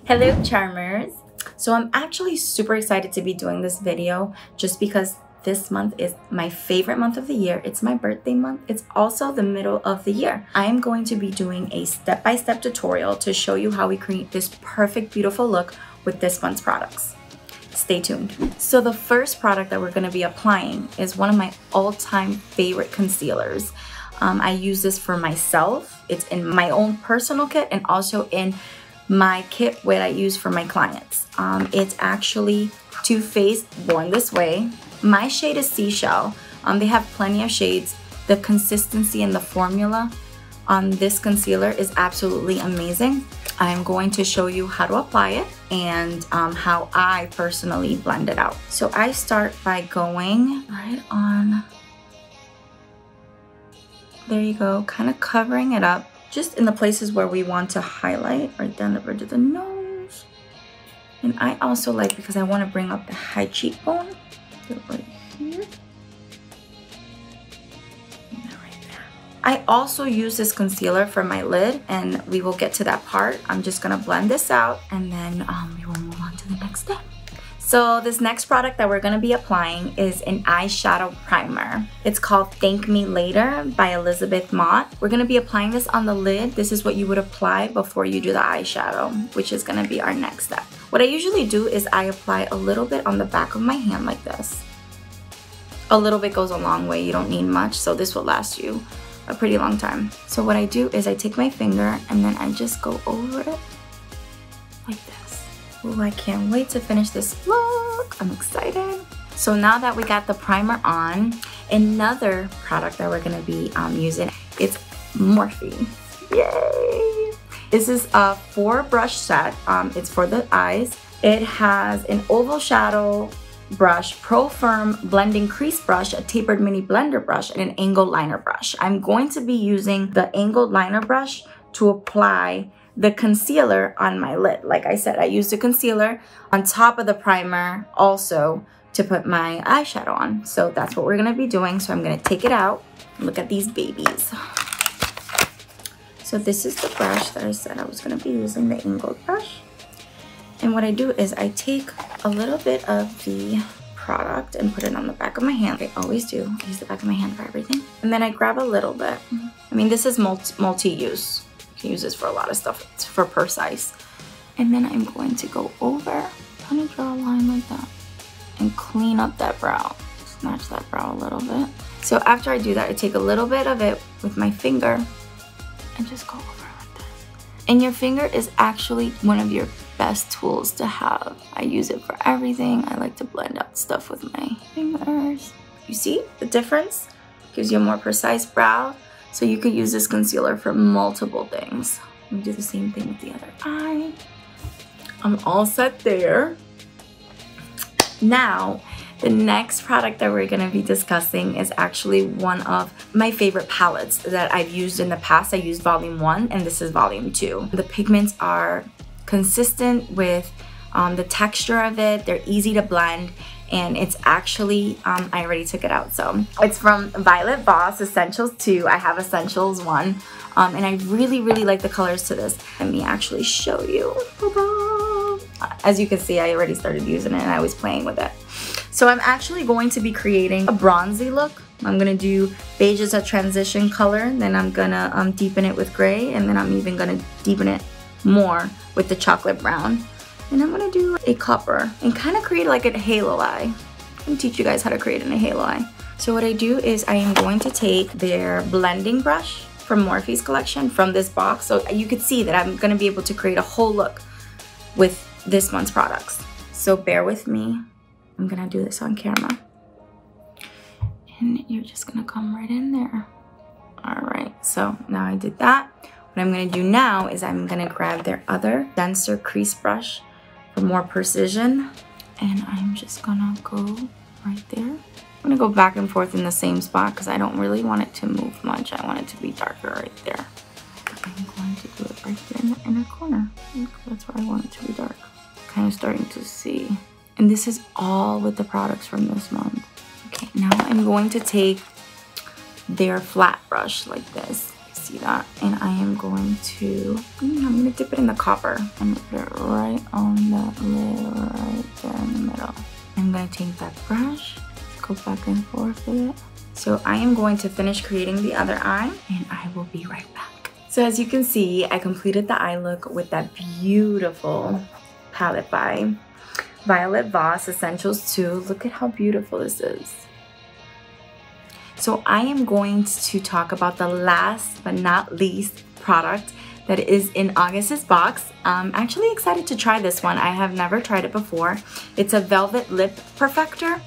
Hello charmers! So I'm actually super excited to be doing this video just because this month is my favorite month of the year. It's my birthday month. It's also the middle of the year. I am going to be doing a step-by-step tutorial to show you how we create this perfect, beautiful look with this month's products. Stay tuned. So the first product that we're going to be applying is one of my all-time favorite concealers. I use this for myself. It's in my own personal kit and also in my kit what I use for my clients. It's actually Too Faced Born This Way. My shade is Seashell. They have plenty of shades. The consistency and the formula on this concealer is absolutely amazing. I'm going to show you how to apply it and how I personally blend it out. So I start by going right on, there you go, kind of covering it up just in the places where we want to highlight, right down the bridge of the nose. And I also like, because I want to bring up the high cheekbone, do it right here. I also use this concealer for my lid, and we will get to that part. I'm just gonna blend this out and then we will move on to the next step. So this next product that we're gonna be applying is an eyeshadow primer. It's called Thank Me Later by Elizabeth Mott. We're gonna be applying this on the lid. This is what you would apply before you do the eyeshadow, which is gonna be our next step. What I usually do is I apply a little bit on the back of my hand like this. A little bit goes a long way, you don't need much, so this will last you a pretty long time. So what I do is I take my finger and then I just go over it like this. Ooh, I can't wait to finish this look. I'm excited. So now that we got the primer on, another product that we're gonna be using, it's Morphe. Yay! This is a 4-brush set. It's for the eyes. It has an oval shadow brush, pro firm blending crease brush, a tapered mini blender brush, and an angled liner brush. I'm going to be using the angled liner brush to apply the concealer on my lid. Like I said, I used the concealer on top of the primer also to put my eyeshadow on. So that's what we're gonna be doing. So I'm gonna take it out. Look at these babies. So this is the brush that I said I was gonna be using, the angled brush. And what I do is I take a little bit of the product and put it on the back of my hand. I always do. I use the back of my hand for everything. And then I grab a little bit. I mean, this is multi-use. You can use this for a lot of stuff. It's for purse size. And then I'm going to go over, kind of draw a line like that, and clean up that brow. Snatch that brow a little bit. So after I do that, I take a little bit of it with my finger and just go over like this. And your finger is actually one of your best tools to have. I use it for everything. I like to blend out stuff with my fingers. You see the difference? Gives you a more precise brow. So you could use this concealer for multiple things. Let me do the same thing with the other eye. I'm all set there. Now, the next product that we're gonna be discussing is actually one of my favorite palettes that I've used in the past. I used volume 1 and this is volume 2. The pigments are consistent with the texture of it. They're easy to blend, and it's actually, I already took it out, so it's from Violet Voss Essentials 2. I have Essentials 1, and I really like the colors to this. Let me actually show you. As you can see, I already started using it and I was playing with it. So I'm actually going to be creating a bronzy look. I'm gonna do beige as a transition color, then I'm gonna deepen it with gray, and then I'm even gonna deepen it more with the chocolate brown. And I'm gonna do a copper and kind of create like a halo eye. I'm gonna teach you guys how to create a halo eye. So what I do is I am going to take their blending brush from Morphe's collection from this box. So you could see that I'm gonna be able to create a whole look with this month's products. So bear with me. I'm gonna do this on camera. And you're just gonna come right in there. All right, so now I did that. What I'm gonna do now is I'm gonna grab their other denser crease brush for more precision. And I'm just gonna go right there. I'm gonna go back and forth in the same spot because I don't really want it to move much. I want it to be darker right there. I'm going to do it right there in the inner corner. That's where I want it to be dark. Kind of starting to see. And this is all with the products from this month. Okay, now I'm going to take their flat brush like this. see that. And I am going to, I'm gonna dip it in the copper and put it right on that lid right there in the middle. I'm gonna take that brush, go back and forth with it. So I am going to finish creating the other eye and I will be right back. So as you can see, I completed the eye look with that beautiful palette by Violet Voss Essentials 2. Look at how beautiful this is. So I am going to talk about the last but not least product that is in August's box. I'm actually excited to try this one. I have never tried it before. It's a Velvet Lip Perfector.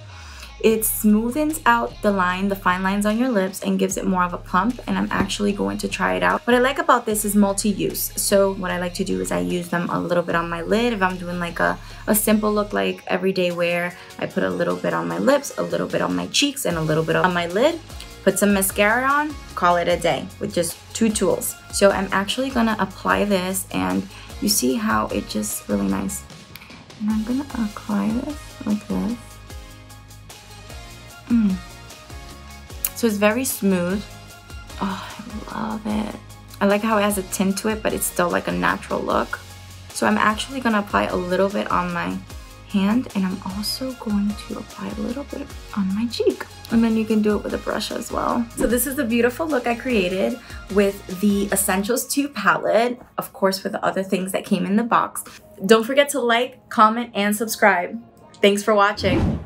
It smoothens out the fine lines on your lips and gives it more of a plump, and I'm actually going to try it out. What I like about this is multi-use. So what I like to do is I use them a little bit on my lid. If I'm doing like a simple look like everyday wear, I put a little bit on my lips, a little bit on my cheeks, and a little bit on my lid. Put some mascara on, call it a day with just 2 tools. So I'm actually gonna apply this, and you see how it just really nice. And I'm gonna apply this like this. So it's very smooth. Oh, I love it. I like how it has a tint to it, but it's still like a natural look. So I'm actually gonna apply a little bit on my hand, and I'm also going to apply a little bit on my cheek. And then you can do it with a brush as well. So this is the beautiful look I created with the Essentials 2 palette, of course with the other things that came in the box. Don't forget to like, comment, and subscribe. Thanks for watching.